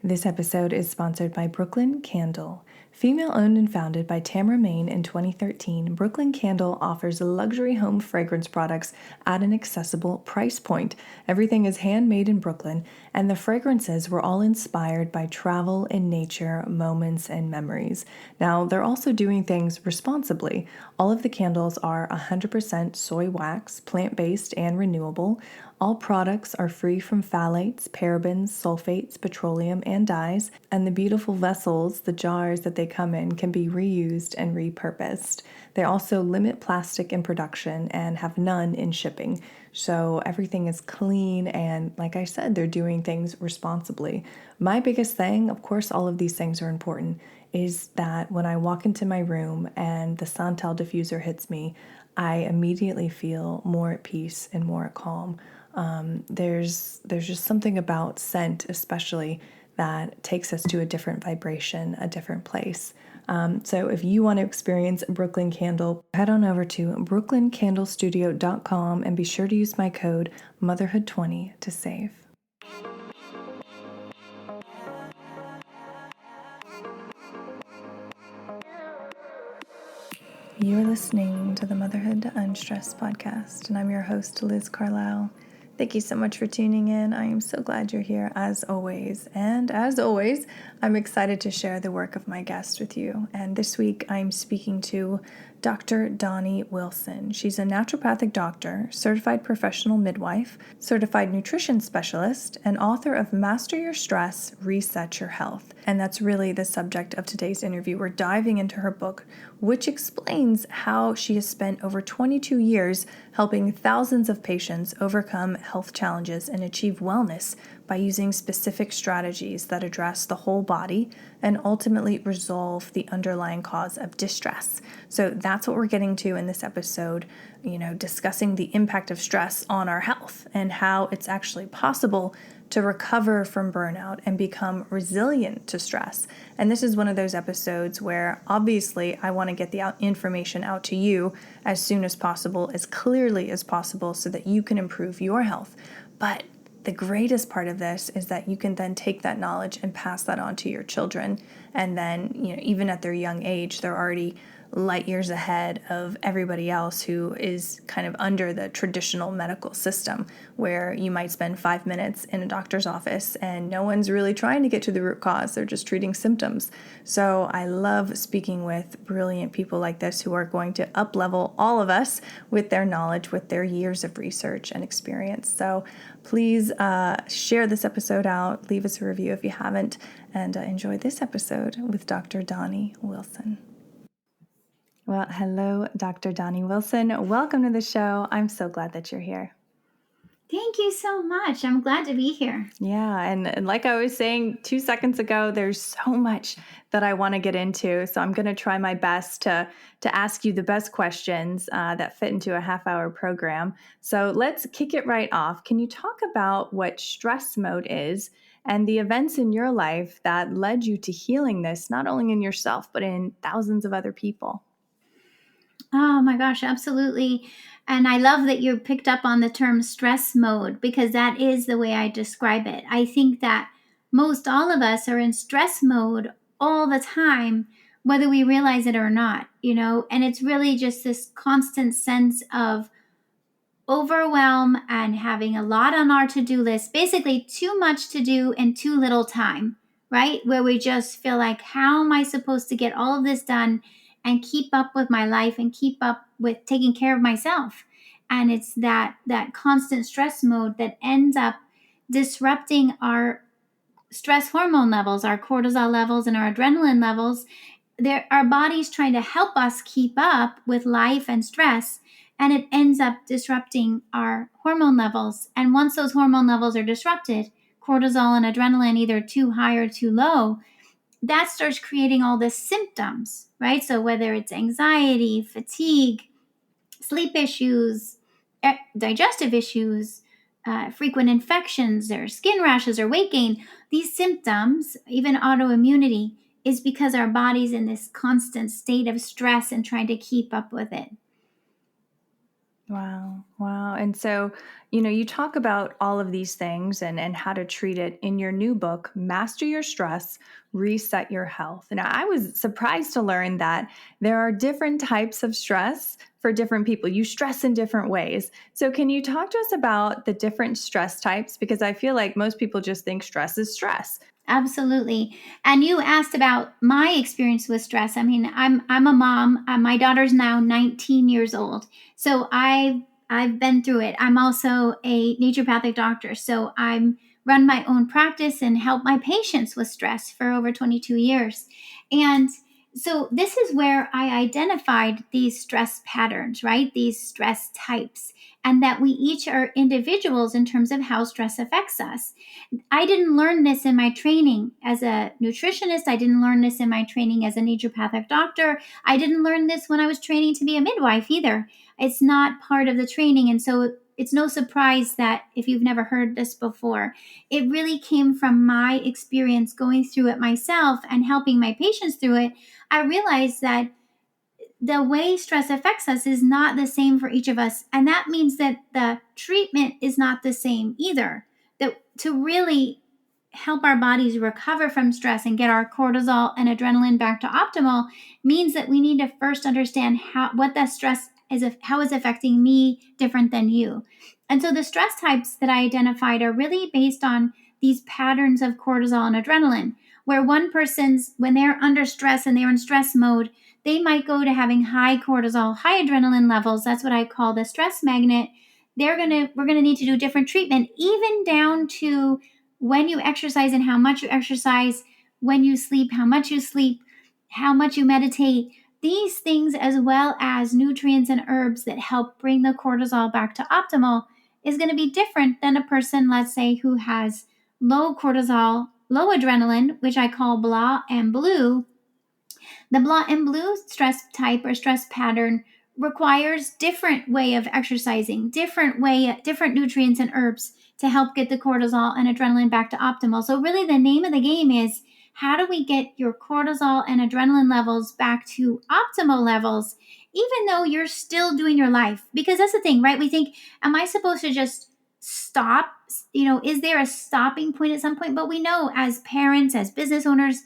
This episode is sponsored by Brooklyn Candle. Female owned and founded by Tamara Main in 2013, Brooklyn Candle offers luxury home fragrance products at an accessible price point. Everything is handmade in Brooklyn, and the fragrances were all inspired by travel and nature, moments, and memories. Now, they're also doing things responsibly. All of the candles are 100% soy wax, plant-based, and renewable. All products are free from phthalates, parabens, sulfates, petroleum, and dyes, and the beautiful vessels, the jars that they come in, can be reused and repurposed. They also limit plastic in production and have none in shipping. So everything is clean, and like I said, they're doing things responsibly. My biggest thing, of course, all of these things are important, is that when I walk into my room and the Santal diffuser hits me, I immediately feel more at peace and more at calm. There's just something about scent, especially, that takes us to a different vibration, a different place. So if you want to experience Brooklyn Candle, head on over to brooklyncandlestudio.com and be sure to use my code Motherhood20 to save. You're listening to the Motherhood Unstressed podcast, and I'm your host, Liz Carlisle. Thank you so much for tuning in. I am so glad you're here, as always. And as always, I'm excited to share the work of my guest with you. And this week, I'm speaking to Dr. Doni Wilson. She's a naturopathic doctor, certified professional midwife, certified nutrition specialist, and author of Master Your Stress, Reset Your Health. And that's really the subject of today's interview. We're diving into her book, which explains how she has spent over 22 years helping thousands of patients overcome health challenges and achieve wellness by using specific strategies that address the whole body and ultimately resolve the underlying cause of distress. So that's what we're getting to in this episode, discussing the impact of stress on our health and how it's actually possible to recover from burnout and become resilient to stress. And this is one of those episodes where obviously I want to get the information out to you as soon as possible, as clearly as possible, so that you can improve your health. But the greatest part of this is that you can then take that knowledge and pass that on to your children. And then, even at their young age, they're already light years ahead of everybody else who is kind of under the traditional medical system, where you might spend 5 minutes in a doctor's office and no one's really trying to get to the root cause. They're just treating symptoms. So I love speaking with brilliant people like this who are going to up-level all of us with their knowledge, with their years of research and experience. So please share this episode out, leave us a review if you haven't, and enjoy this episode with Dr. Doni Wilson. Well, hello, Dr. Doni Wilson. Welcome to the show. I'm so glad that you're here. Thank you so much. I'm glad to be here. Yeah, and like I was saying 2 seconds ago, there's so much that I want to get into. So I'm going to try my best to ask you the best questions that fit into a half-hour program. So let's kick it right off. Can you talk about what stress mode is and the events in your life that led you to healing this, not only in yourself, but in thousands of other people? Oh my gosh, absolutely. And I love that you picked up on the term stress mode, because that is the way I describe it. I think that most all of us are in stress mode all the time, whether we realize it or not, and it's really just this constant sense of overwhelm and having a lot on our to-do list, basically too much to do in too little time, right? Where we just feel like, how am I supposed to get all of this done and keep up with my life and keep up with taking care of myself? And it's that constant stress mode that ends up disrupting our stress hormone levels, our cortisol levels and our adrenaline levels. Our body's trying to help us keep up with life and stress, and it ends up disrupting our hormone levels. And once those hormone levels are disrupted, cortisol and adrenaline either too high or too low, that starts creating all the symptoms, right? So whether it's anxiety, fatigue, sleep issues, digestive issues, frequent infections, or skin rashes, or weight gain, these symptoms, even autoimmunity, is because our body's in this constant state of stress and trying to keep up with it. Wow. Wow. And so, you talk about all of these things and how to treat it in your new book, Master Your Stress, Reset Your Health. Now, I was surprised to learn that there are different types of stress for different people. You stress in different ways. So, can you talk to us about the different stress types? Because I feel like most people just think stress is stress. Absolutely. And you asked about my experience with stress. I mean, I'm a mom. My daughter's now 19 years old. So I've been through it. I'm also a naturopathic doctor. So I'm run my own practice and help my patients with stress for over 22 years. And so this is where I identified these stress patterns, right? These stress types, and that we each are individuals in terms of how stress affects us. I didn't learn this in my training as a nutritionist. I didn't learn this in my training as a naturopathic doctor. I didn't learn this when I was training to be a midwife either. It's not part of the training. And so it's no surprise that if you've never heard this before, it really came from my experience going through it myself and helping my patients through it. I realized that the way stress affects us is not the same for each of us. And that means that the treatment is not the same either. That to really help our bodies recover from stress and get our cortisol and adrenaline back to optimal means that we need to first understand what that stress is, how is affecting me different than you. And so the stress types that I identified are really based on these patterns of cortisol and adrenaline, where one person's, when they're under stress and they're in stress mode, they might go to having high cortisol, high adrenaline levels. That's what I call the stress magnet. We're gonna need to do different treatment, even down to when you exercise and how much you exercise, when you sleep, how much you sleep, how much you meditate. These things, as well as nutrients and herbs that help bring the cortisol back to optimal, is going to be different than a person, let's say, who has low cortisol, low adrenaline, which I call blah and blue. The blah and blue stress type or stress pattern requires different way of exercising, different nutrients and herbs to help get the cortisol and adrenaline back to optimal. So really the name of the game is, how do we get your cortisol and adrenaline levels back to optimal levels, even though you're still doing your life? Because that's the thing, right? We think, am I supposed to just stop? Is there a stopping point at some point? But we know as parents, as business owners,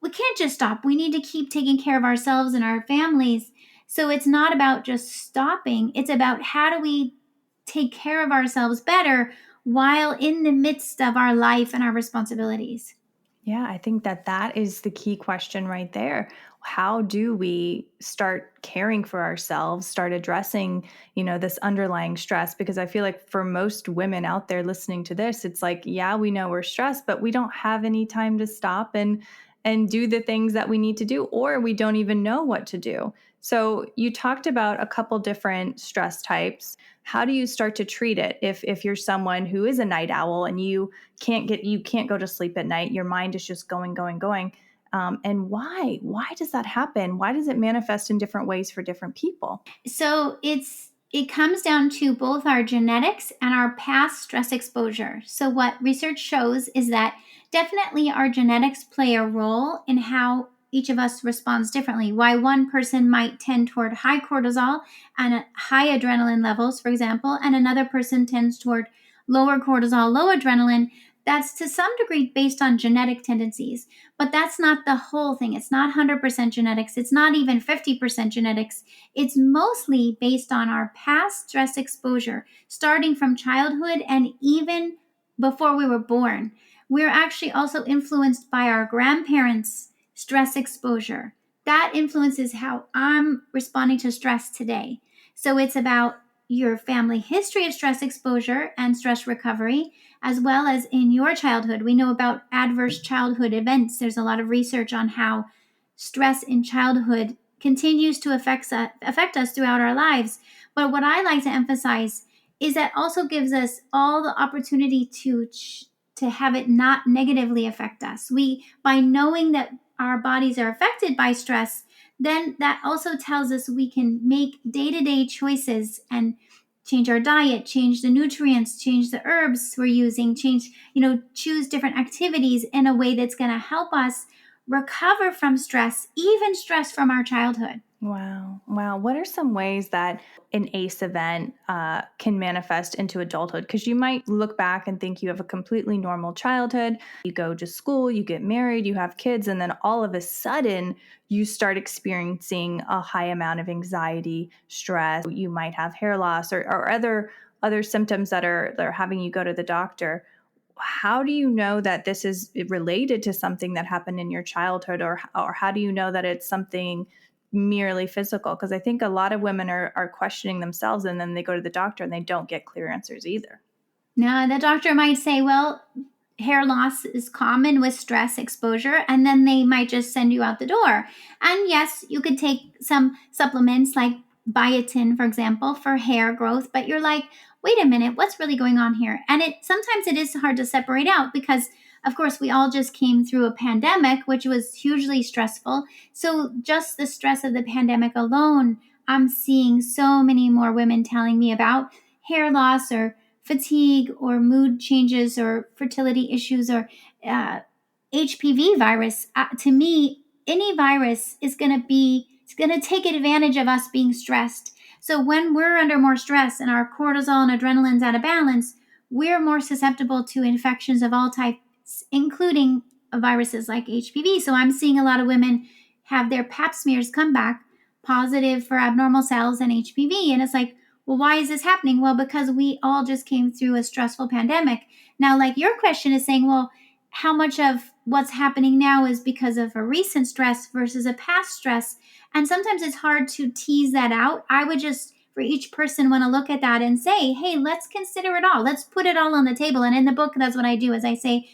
we can't just stop. We need to keep taking care of ourselves and our families. So it's not about just stopping. It's about how do we take care of ourselves better while in the midst of our life and our responsibilities. Yeah, I think that is the key question right there. How do we start caring for ourselves, start addressing, this underlying stress? Because I feel like for most women out there listening to this, it's like, yeah, we know we're stressed, but we don't have any time to stop and do the things that we need to do, or we don't even know what to do. So you talked about a couple different stress types. How do you start to treat it if you're someone who is a night owl and you can't go to sleep at night, your mind is just going, and why does that happen? Why does it manifest in different ways for different people? So it comes down to both our genetics and our past stress exposure. So what research shows is that definitely our genetics play a role in how each of us responds differently. Why one person might tend toward high cortisol and high adrenaline levels, for example, and another person tends toward lower cortisol, low adrenaline. That's to some degree based on genetic tendencies, but that's not the whole thing. It's not 100% genetics. It's not even 50% genetics. It's mostly based on our past stress exposure, starting from childhood and even before we were born. We're actually also influenced by our grandparents' stress exposure. That influences how I'm responding to stress today. So it's about your family history of stress exposure and stress recovery, as well as in your childhood. We know about adverse childhood events. There's a lot of research on how stress in childhood continues to affect us throughout our lives. But what I like to emphasize is that also gives us all the opportunity to have it not negatively affect us. By knowing that our bodies are affected by stress, then that also tells us we can make day-to-day choices and change our diet, change the nutrients, change the herbs we're using, choose different activities in a way that's going to help us recover from stress, even stress from our childhood. Wow. Wow. What are some ways that an ACE event can manifest into adulthood? Because you might look back and think you have a completely normal childhood. You go to school, you get married, you have kids, and then all of a sudden you start experiencing a high amount of anxiety, stress. You might have hair loss or other symptoms that are having you go to the doctor. How do you know that this is related to something that happened in your childhood, or how do you know that it's something merely physical? Because I think a lot of women are questioning themselves, and then they go to the doctor and they don't get clear answers either. Now, the doctor might say, well, hair loss is common with stress exposure, and then they might just send you out the door. And yes, you could take some supplements like biotin, for example, for hair growth, but you're like, wait a minute, what's really going on here? And sometimes it is hard to separate out because of course we all just came through a pandemic, which was hugely stressful. So just the stress of the pandemic alone, I'm seeing so many more women telling me about hair loss or fatigue or mood changes or fertility issues or HPV virus. To me, any virus is going to take advantage of us being stressed. So when we're under more stress and our cortisol and adrenaline's out of balance, we're more susceptible to infections of all types, including viruses like HPV. So I'm seeing a lot of women have their pap smears come back positive for abnormal cells and HPV. And it's like, well, why is this happening? Well, because we all just came through a stressful pandemic. Now, like your question is saying, well, how much of what's happening now is because of a recent stress versus a past stress? And sometimes it's hard to tease that out. I would just, for each person, want to look at that and say, hey, let's consider it all. Let's put it all on the table. And in the book, that's what I do is I say,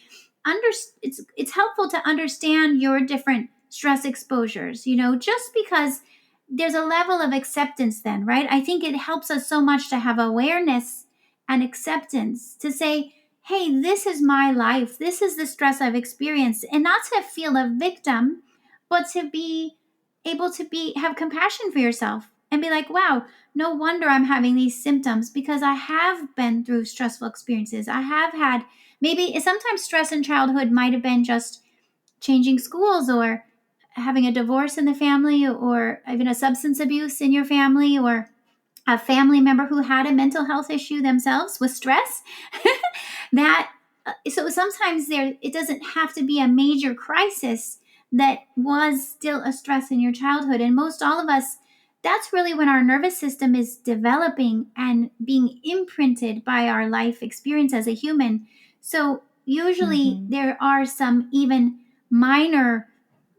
it's helpful to understand your different stress exposures, just because there's a level of acceptance then, right? I think it helps us so much to have awareness and acceptance to say, hey, this is my life. This is the stress I've experienced. And not to feel a victim, but to be able to have compassion for yourself and be like, wow, no wonder I'm having these symptoms because I have been through stressful experiences. I have had maybe sometimes stress in childhood might have been just changing schools or having a divorce in the family or even a substance abuse in your family or a family member who had a mental health issue themselves with stress. So sometimes it doesn't have to be a major crisis that was still a stress in your childhood. And most all of us, that's really when our nervous system is developing and being imprinted by our life experience as a human. So usually there are some even minor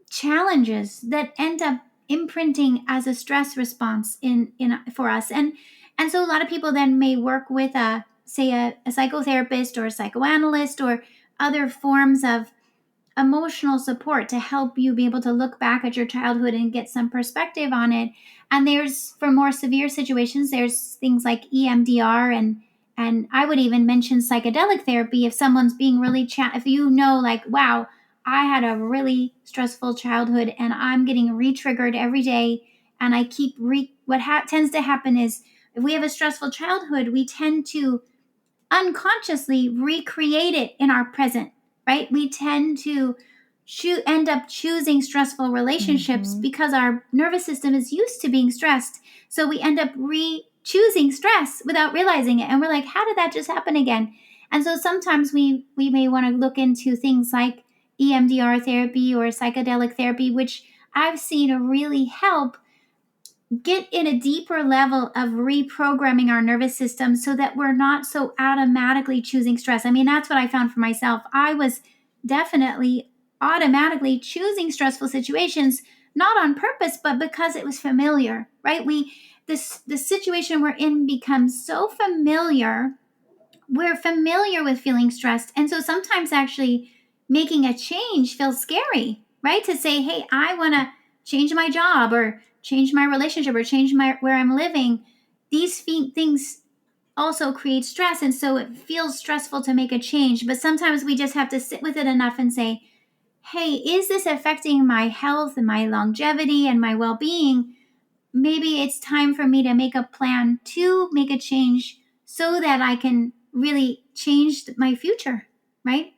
challenges that end up imprinting as a stress response in for us, and so a lot of people then may work with a psychotherapist or a psychoanalyst or other forms of emotional support to help you be able to look back at your childhood and get some perspective on it. And there's, for more severe situations, there's things like EMDR and I would even mention psychedelic therapy if someone's being really if you know, like, wow, I had a really stressful childhood and I'm getting re-triggered every day, and I keep what tends to happen is if we have a stressful childhood, we tend to unconsciously recreate it in our present, right? We tend to end up choosing stressful relationships because our nervous system is used to being stressed. So we end up choosing stress without realizing it. And we're like, how did that just happen again? And so sometimes we may want to look into things like EMDR therapy or psychedelic therapy, which I've seen really help get in a deeper level of reprogramming our nervous system so that we're not so automatically choosing stress. I mean, that's what I found for myself. I was definitely automatically choosing stressful situations, not on purpose, but because it was familiar, right? The situation we're in becomes so familiar. We're familiar with feeling stressed. And so sometimes actually making a change feels scary, right? To say, hey, I want to change my job or change my relationship or change where I'm living. These things also create stress. And so it feels stressful to make a change. But sometimes we just have to sit with it enough and say, hey, is this affecting my health and my longevity and my well-being? Maybe it's time for me to make a plan to make a change so that I can really change my future, right?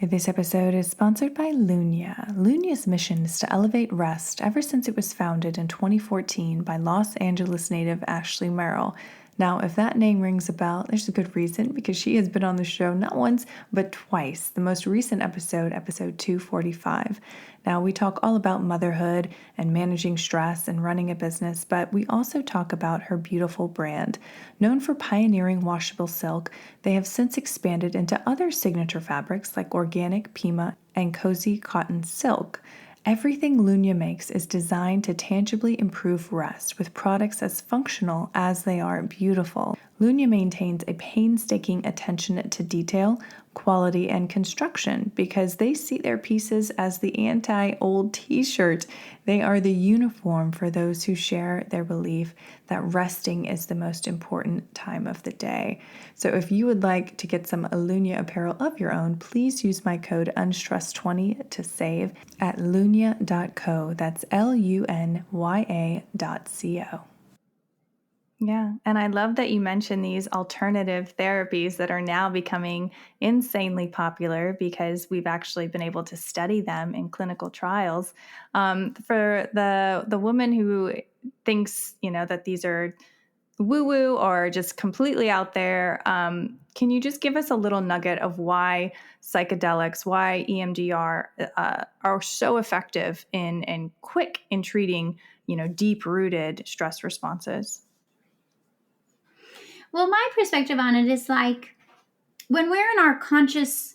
This episode is sponsored by Lunya. Lunya's mission is to elevate rest ever since it was founded in 2014 by Los Angeles native Ashley Merrill. Now, if that name rings a bell, there's a good reason because she has been on the show not once, but twice. The most recent episode, episode 245. Now, we talk all about motherhood and managing stress and running a business, but we also talk about her beautiful brand. Known for pioneering washable silk, they have since expanded into other signature fabrics like organic, Pima, and cozy cotton silk. Everything Lunya makes is designed to tangibly improve rest with products as functional as they are beautiful. Lunya maintains a painstaking attention to detail, quality, and construction because they see their pieces as the anti-old t-shirt. They are the uniform for those who share their belief that resting is the most important time of the day. So if you would like to get some Lunya apparel of your own, please use my code UNSTRESS20 to save at lunya.co. That's lunya.co. Yeah, and I love that you mentioned these alternative therapies that are now becoming insanely popular because we've actually been able to study them in clinical trials. For the woman who thinks, that these are woo-woo or just completely out there, can you just give us a little nugget of why psychedelics, why EMDR are so effective and quick in treating, deep-rooted stress responses? Well, my perspective on it is like when we're in our conscious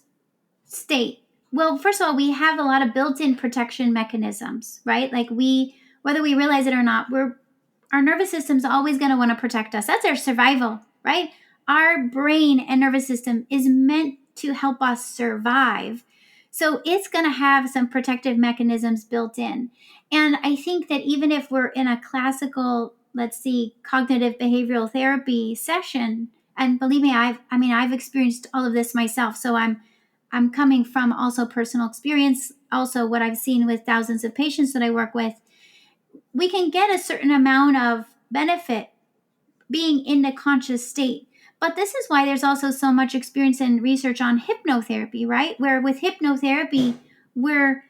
state, well, first of all, we have a lot of built-in protection mechanisms, right? Like whether we realize it or not, our nervous system's always going to want to protect us. That's our survival, right? Our brain and nervous system is meant to help us survive. So it's going to have some protective mechanisms built in. And I think that even if we're in a classical, let's see, cognitive behavioral therapy session, and believe me, I've experienced all of this myself. So I'm coming from also personal experience, also what I've seen with thousands of patients that I work with. We can get a certain amount of benefit being in the conscious state. But this is why there's also so much experience and research on hypnotherapy, right? Where with hypnotherapy, we're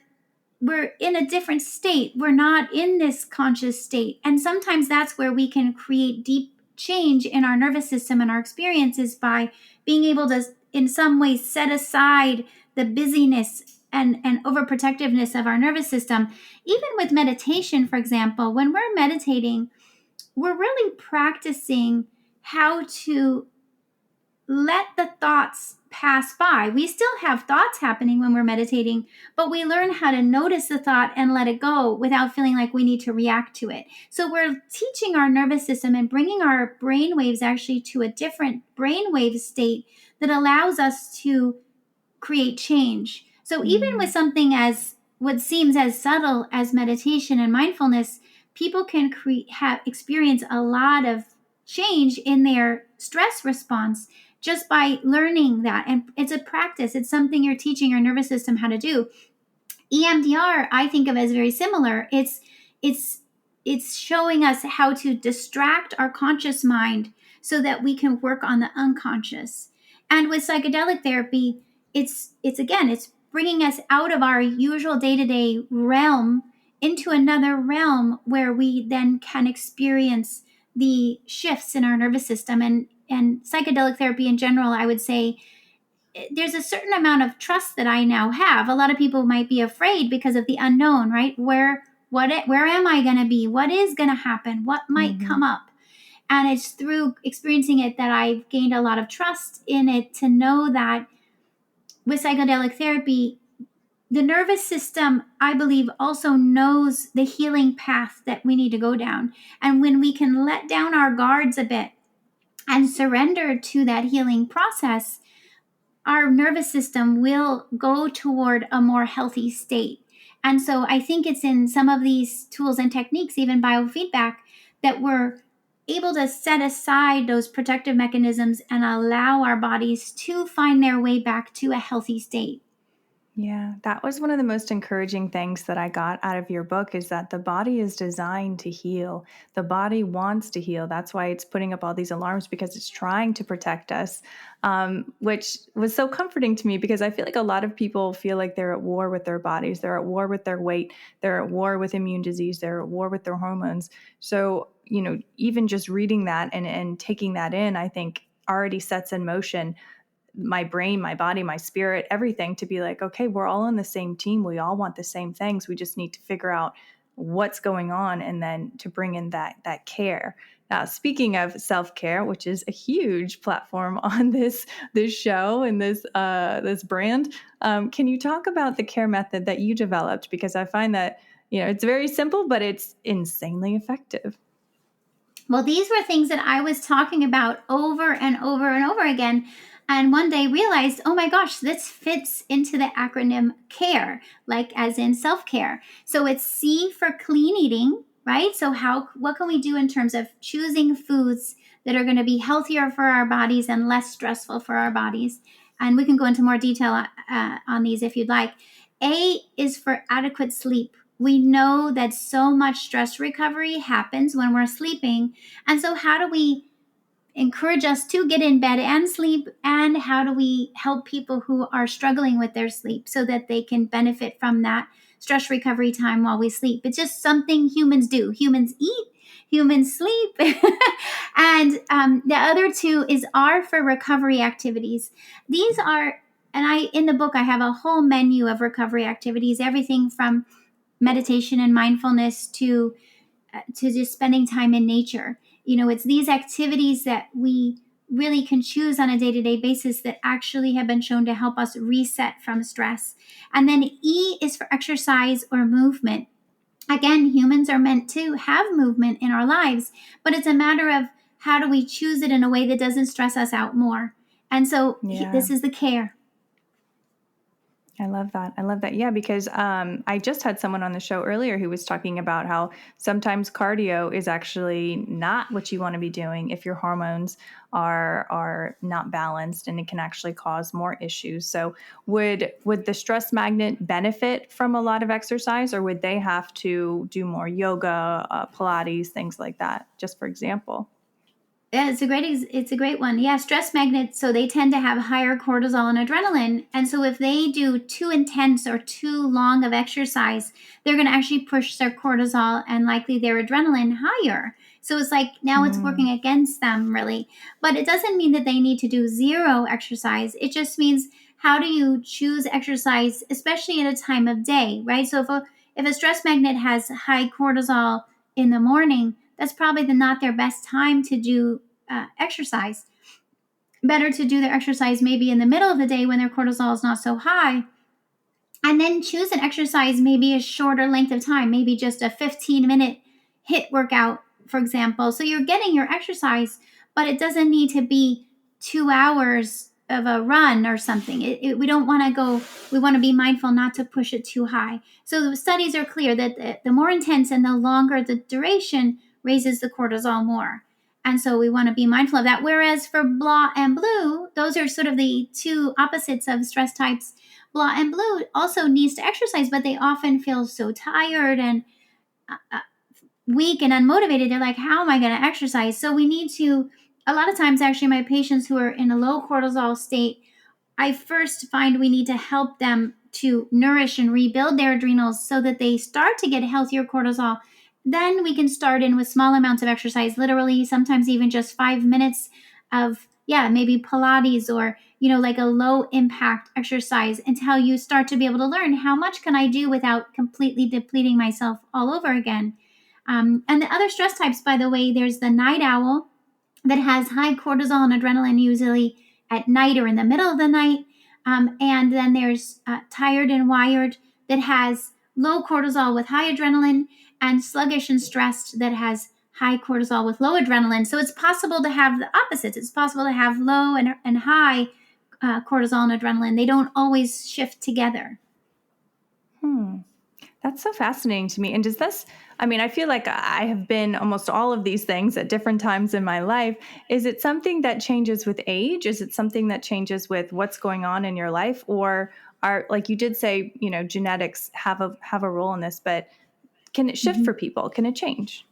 in a different state. We're not in this conscious state. And sometimes that's where we can create deep change in our nervous system and our experiences by being able to, in some ways, set aside the busyness and overprotectiveness of our nervous system. Even with meditation, for example, when we're meditating, we're really practicing how to let the thoughts pass by. We still have thoughts happening when we're meditating, but we learn how to notice the thought and let it go without feeling like we need to react to it. So we're teaching our nervous system and bringing our brain waves actually to a different brainwave state that allows us to create change. So even with something as what seems as subtle as meditation and mindfulness, people can experience a lot of change in their stress response just by learning that. And it's a practice. It's something you're teaching your nervous system how to do. EMDR, I think of as very similar. It's showing us how to distract our conscious mind so that we can work on the unconscious. And with psychedelic therapy, it's bringing us out of our usual day-to-day realm into another realm where we then can experience the shifts in our nervous system. And psychedelic therapy in general, I would say there's a certain amount of trust that I now have. A lot of people might be afraid because of the unknown, right? Where am I going to be? What is going to happen? What might come up? And it's through experiencing it that I've gained a lot of trust in it to know that with psychedelic therapy, the nervous system, I believe, also knows the healing path that we need to go down. And when we can let down our guards a bit and surrender to that healing process, our nervous system will go toward a more healthy state. And so I think it's in some of these tools and techniques, even biofeedback, that we're able to set aside those protective mechanisms and allow our bodies to find their way back to a healthy state. Yeah, that was one of the most encouraging things that I got out of your book is that the body is designed to heal. The body wants to heal. That's why it's putting up all these alarms because it's trying to protect us, which was so comforting to me because I feel like a lot of people feel like they're at war with their bodies. They're at war with their weight. They're at war with immune disease. They're at war with their hormones. So, even just reading that and taking that in, I think already sets in motion my brain, my body, my spirit, everything to be like, okay, we're all on the same team. We all want the same things. We just need to figure out what's going on and then to bring in that care. Now, speaking of self-care, which is a huge platform on this show and this brand, can you talk about the care method that you developed? Because I find that it's very simple, but it's insanely effective. Well, these were things that I was talking about over and over and over again. And one day realized, oh my gosh, this fits into the acronym CARE, like as in self care. So it's C for clean eating, right? So what can we do in terms of choosing foods that are going to be healthier for our bodies and less stressful for our bodies? And we can go into more detail on these if you'd like. A is for adequate sleep. We know that so much stress recovery happens when we're sleeping. And so, how do we encourage us to get in bed and sleep? And how do we help people who are struggling with their sleep so that they can benefit from that stress recovery time while we sleep? It's just something humans do. Humans eat, humans sleep. And the other two is R for recovery activities. These are, and in the book, I have a whole menu of recovery activities, everything from meditation and mindfulness to just spending time in nature. It's these activities that we really can choose on a day-to-day basis that actually have been shown to help us reset from stress. And then E is for exercise or movement. Again, humans are meant to have movement in our lives, but it's a matter of how do we choose it in a way that doesn't stress us out more. And so this is the care. I love that. I love that. Yeah, because I just had someone on the show earlier who was talking about how sometimes cardio is actually not what you want to be doing if your hormones are not balanced, and it can actually cause more issues. So would the stress magnet benefit from a lot of exercise, or would they have to do more yoga, Pilates, things like that, just for example? Yeah, it's a great one. Yeah, stress magnets, so they tend to have higher cortisol and adrenaline. And so if they do too intense or too long of exercise, they're going to actually push their cortisol and likely their adrenaline higher. So it's like now it's working against them, really. But it doesn't mean that they need to do zero exercise. It just means how do you choose exercise, especially at a time of day, right? So if a stress magnet has high cortisol in the morning, that's probably not their best time to do exercise. Better to do their exercise maybe in the middle of the day when their cortisol is not so high. And then choose an exercise, maybe a shorter length of time, maybe just a 15-minute HIIT workout, for example. So you're getting your exercise, but it doesn't need to be 2 hours of a run or something. We don't want to go, we want to be mindful not to push it too high. So the studies are clear that the more intense and the longer the duration raises the cortisol more. And so we want to be mindful of that. Whereas for blah and blue, those are sort of the two opposites of stress types. Blah and blue also needs to exercise, but they often feel so tired and weak and unmotivated. They're like, how am I going to exercise? So we need to, a lot of times actually my patients who are in a low cortisol state, I first find we need to help them to nourish and rebuild their adrenals so that they start to get healthier cortisol. Then we can start in with small amounts of exercise, literally sometimes even just 5 minutes of, maybe Pilates or, like a low impact exercise until you start to be able to learn how much can I do without completely depleting myself all over again. And the other stress types, by the way, there's the night owl that has high cortisol and adrenaline usually at night or in the middle of the night. And then there's tired and wired that has low cortisol with high adrenaline, and sluggish and stressed that has high cortisol with low adrenaline. So it's possible to have the opposites. It's possible to have low and high cortisol and adrenaline. They don't always shift together. That's so fascinating to me. And does this, I feel like I have been almost all of these things at different times in my life. Is it something that changes with age? Is it something that changes with what's going on in your life? Or are, like you did say, genetics have a role in this, but can it shift Mhm. for people? Can it change?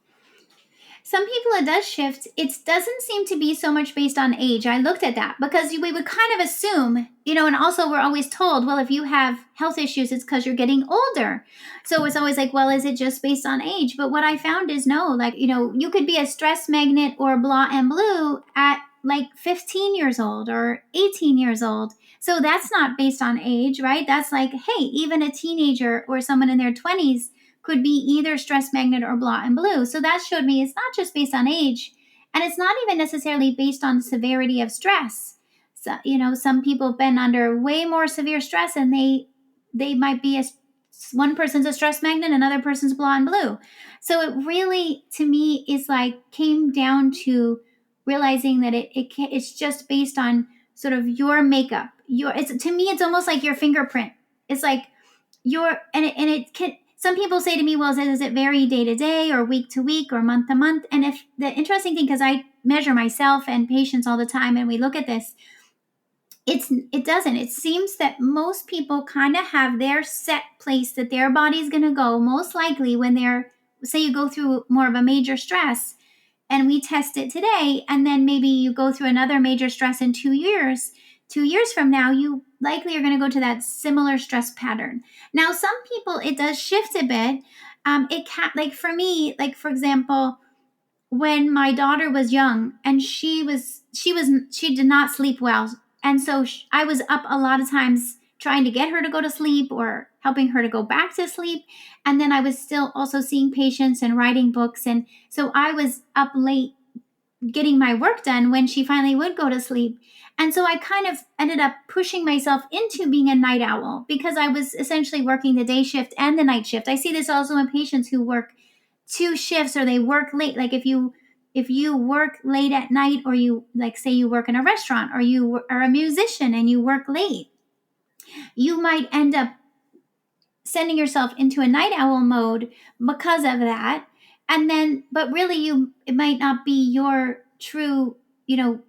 Some people it does shift. It doesn't seem to be so much based on age. I looked at that because we would kind of assume, and also we're always told, well, if you have health issues, it's because you're getting older. So it's always like, well, is it just based on age? But what I found is no, like, you could be a stress magnet or blah and blue at like 15 years old or 18 years old. So that's not based on age, right? That's like, hey, even a teenager or someone in their 20s could be either stress magnet or blah and blue. So that showed me it's not just based on age, and it's not even necessarily based on severity of stress. So, some people have been under way more severe stress, and they might be one person's a stress magnet, another person's blah and blue. So it really, to me, is like came down to realizing that it's just based on sort of your makeup. To me, it's almost like your fingerprint. It's like it can. Some people say to me, well, does it vary day to day or week to week or month to month? And if the interesting thing, because I measure myself and patients all the time and we look at this, it doesn't. It seems that most people kind of have their set place that their body's going to go, most likely when say you go through more of a major stress and we test it today, and then maybe you go through another major stress in 2 years. 2 years from now, you likely are going to go to that similar stress pattern. Now, some people, it does shift a bit. It can, like for me, like for example, when my daughter was young and she did not sleep well, and so I was up a lot of times trying to get her to go to sleep or helping her to go back to sleep, and then I was still also seeing patients and writing books, and so I was up late getting my work done when she finally would go to sleep. And so I kind of ended up pushing myself into being a night owl because I was essentially working the day shift and the night shift. I see this also in patients who work two shifts or they work late. Like if you work late at night, or you, like, say you work in a restaurant, or you are a musician and you work late, you might end up sending yourself into a night owl mode because of that. And then, but really, it might not be your true,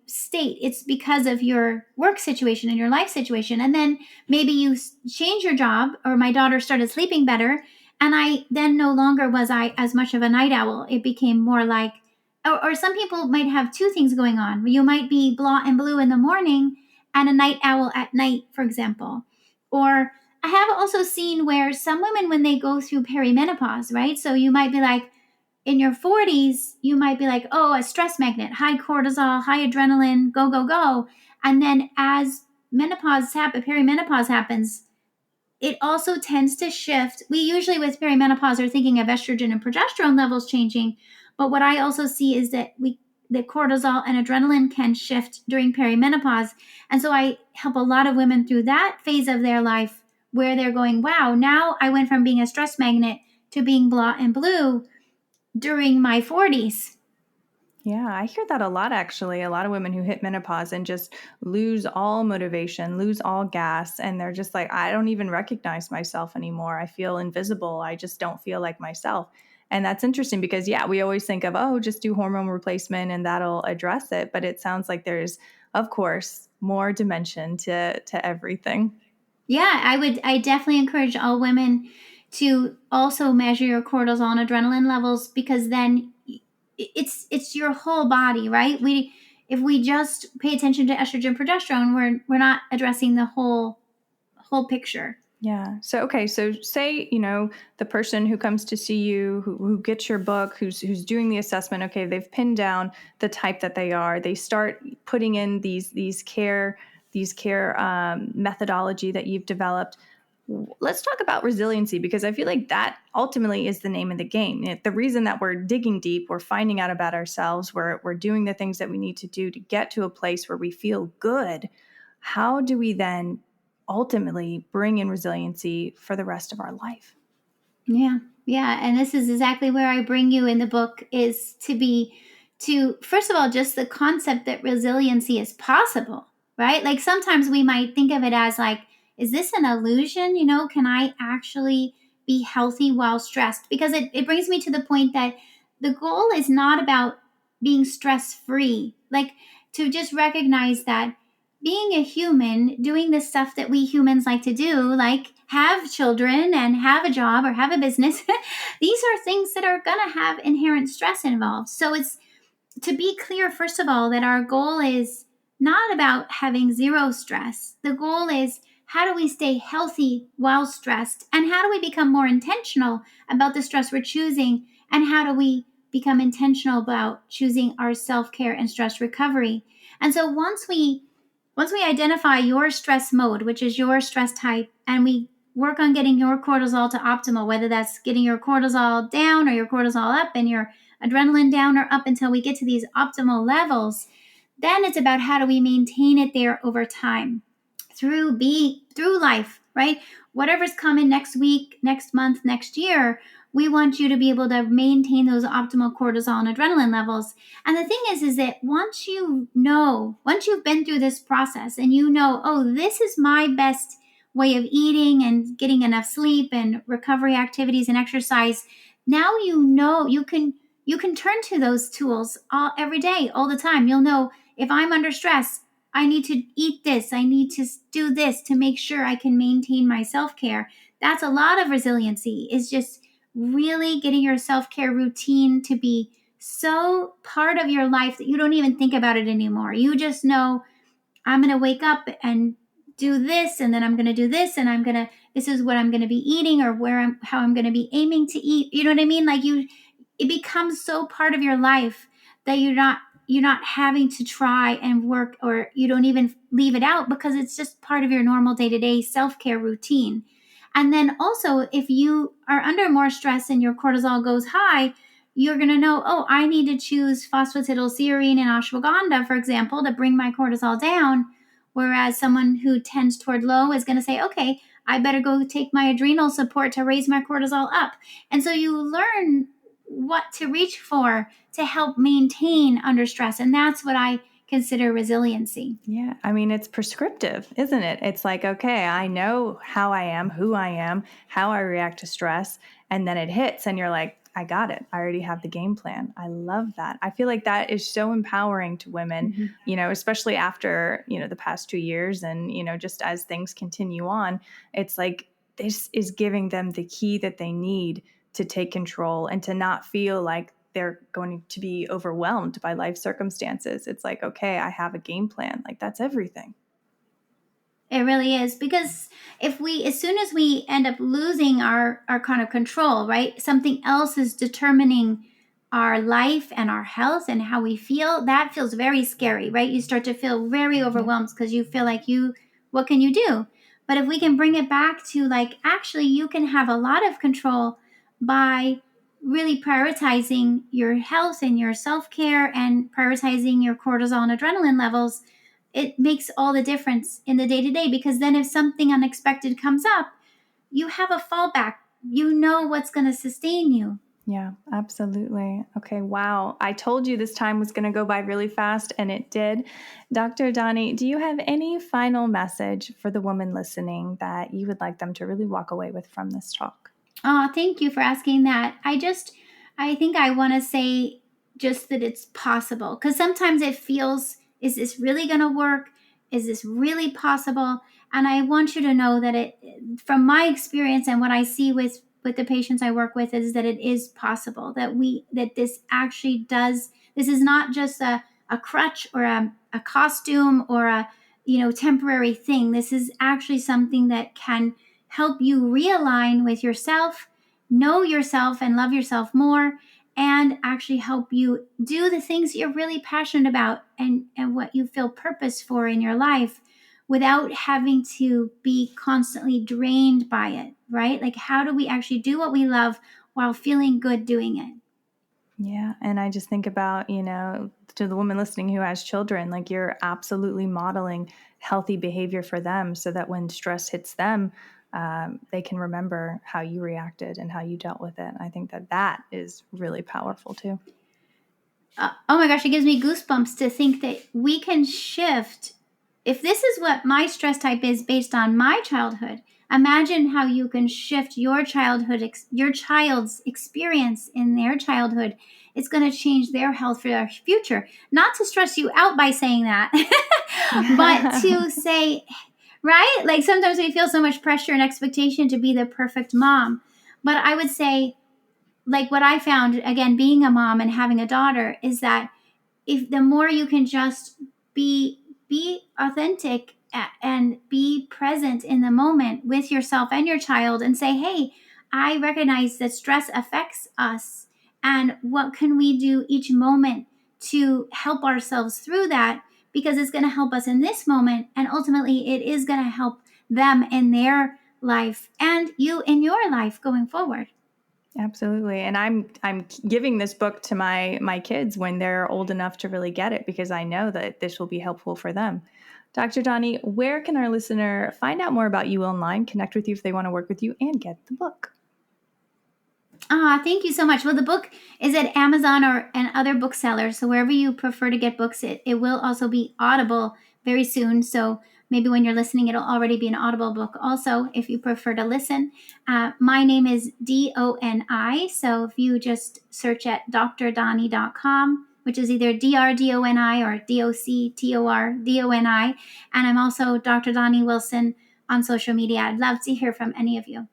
state. It's because of your work situation and your life situation. And then maybe you change your job, or my daughter started sleeping better, and I then no longer was I as much of a night owl. It became more like, or some people might have two things going on. You might be blah and blue in the morning and a night owl at night, for example. Or I have also seen where some women, when they go through perimenopause, right? So you might be like, in your 40s, you might be like, oh, a stress magnet, high cortisol, high adrenaline, go, go, go. And then as perimenopause happens, it also tends to shift. We usually, with perimenopause, are thinking of estrogen and progesterone levels changing. But what I also see is that the cortisol and adrenaline can shift during perimenopause. And so I help a lot of women through that phase of their life where they're going, wow, now I went from being a stress magnet to being blah and blue during my 40s. Yeah, I hear that a lot, actually. A lot of women who hit menopause and just lose all motivation, lose all gas, and they're just like, I don't even recognize myself anymore. I feel invisible. I just don't feel like myself. And that's interesting because, yeah, we always think of, oh, just do hormone replacement and that'll address it. But it sounds like there's, of course, more dimension to everything. Yeah, I definitely encourage all women to also measure your cortisol and adrenaline levels, because then it's your whole body, right? If we just pay attention to estrogen, progesterone, we're not addressing the whole picture. Yeah. So, okay. So say, the person who comes to see you, who gets your book, who's doing the assessment, okay, they've pinned down the type that they are. They start putting in these care methodology that you've developed. Let's talk about resiliency, because I feel like that ultimately is the name of the game. The reason that we're digging deep, we're finding out about ourselves, we're doing the things that we need to do to get to a place where we feel good. How do we then ultimately bring in resiliency for the rest of our life? Yeah. Yeah. And this is exactly where I bring you in the book, is to first of all, just the concept that resiliency is possible, right? Like sometimes we might think of it as like, is this an illusion? Can I actually be healthy while stressed? Because it brings me to the point that the goal is not about being stress free. Like, to just recognize that being a human, doing the stuff that we humans like to do, like have children and have a job or have a business, these are things that are going to have inherent stress involved. So it's to be clear, first of all, that our goal is not about having zero stress. The goal is how do we stay healthy while stressed? And how do we become more intentional about the stress we're choosing? And how do we become intentional about choosing our self-care and stress recovery? And so once we identify your stress mode, which is your stress type, and we work on getting your cortisol to optimal, whether that's getting your cortisol down or your cortisol up and your adrenaline down or up until we get to these optimal levels, then it's about how do we maintain it there over time through life, right? Whatever's coming next week, next month, next year, we want you to be able to maintain those optimal cortisol and adrenaline levels. And the thing is that once you've been through this process and you know, oh, this is my best way of eating and getting enough sleep and recovery activities and exercise, now you know you can turn to those tools every day, all the time. You'll know if I'm under stress, I need to eat this. I need to do this to make sure I can maintain my self-care. That's a lot of resiliency, is just really getting your self-care routine to be so part of your life that you don't even think about it anymore. You just know, I'm going to wake up and do this, and then I'm going to do this, and this is what I'm going to be eating, or how I'm going to be aiming to eat. You know what I mean? Like it becomes so part of your life that you're not having to try and work, or you don't even leave it out because it's just part of your normal day-to-day self-care routine. And then also, if you are under more stress and your cortisol goes high, you're going to know, oh, I need to choose phosphatidylserine and ashwagandha, for example, to bring my cortisol down. Whereas someone who tends toward low is going to say, okay, I better go take my adrenal support to raise my cortisol up. And so you learn what to reach for to help maintain under stress. And that's what I consider resiliency. Yeah. I mean, it's prescriptive, isn't it? It's like, okay, I know how I am, who I am, how I react to stress. And then it hits and you're like, I got it. I already have the game plan. I love that. I feel like that is so empowering to women, especially after, the past 2 years. And, just as things continue on, it's like this is giving them the key that they need to take control and to not feel like they're going to be overwhelmed by life circumstances. It's like, okay, I have a game plan. Like that's everything. It really is, because as soon as we end up losing our kind of control, right? Something else is determining our life and our health and how we feel. That feels very scary, right? You start to feel very overwhelmed because you feel like what can you do? But if we can bring it back to like, actually, you can have a lot of control by really prioritizing your health and your self-care and prioritizing your cortisol and adrenaline levels. It makes all the difference in the day-to-day, because then if something unexpected comes up, you have a fallback. You know what's going to sustain you. Yeah, absolutely. Okay, wow. I told you this time was going to go by really fast, and it did. Dr. Doni, do you have any final message for the woman listening that you would like them to really walk away with from this talk? Oh, thank you for asking that. I think I want to say just that it's possible, because sometimes it feels, is this really going to work? Is this really possible? And I want you to know that from my experience and what I see with the patients I work with, is that it is possible, that this actually does. This is not just a crutch or a costume or a temporary thing. This is actually something that can help you realign with yourself, know yourself and love yourself more, and actually help you do the things you're really passionate about and what you feel purpose for in your life, without having to be constantly drained by it, right? Like, how do we actually do what we love while feeling good doing it? Yeah. And I just think about, to the woman listening who has children, like you're absolutely modeling healthy behavior for them so that when stress hits them, they can remember how you reacted and how you dealt with it. I think that is really powerful too. Oh my gosh, it gives me goosebumps to think that we can shift. If this is what my stress type is based on my childhood, Imagine how you can shift your your child's experience in their childhood. It's going to change their health for their future. Not to stress you out by saying that, but to say, right? Like sometimes we feel so much pressure and expectation to be the perfect mom. But I would say, like what I found, again, being a mom and having a daughter, is that if the more you can just be authentic and be present in the moment with yourself and your child and say, hey, I recognize that stress affects us, and what can we do each moment to help ourselves through that, because it's going to help us in this moment, and ultimately it is going to help them in their life and you in your life going forward. Absolutely. And I'm giving this book to my kids when they're old enough to really get it, because I know that this will be helpful for them. Dr. Doni, where can our listener find out more about you online, connect with you if they want to work with you, and get the book? Thank you so much. Well, the book is at Amazon and other booksellers. So wherever you prefer to get books, it will also be Audible very soon. So maybe when you're listening, it'll already be an Audible book also, if you prefer to listen. My name is Doni. So if you just search at drdoni.com, which is either DRDONI or DOCTORDONI. And I'm also Dr. Doni Wilson on social media. I'd love to hear from any of you.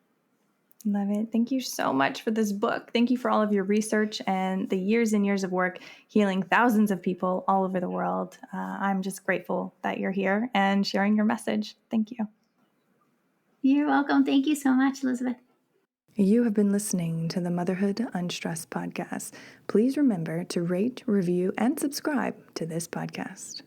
Love it. Thank you so much for this book. Thank you for all of your research and the years and years of work healing thousands of people all over the world. I'm just grateful that you're here and sharing your message. Thank you. You're welcome. Thank you so much, Elizabeth. You have been listening to the Motherhood Unstressed podcast. Please remember to rate, review, and subscribe to this podcast.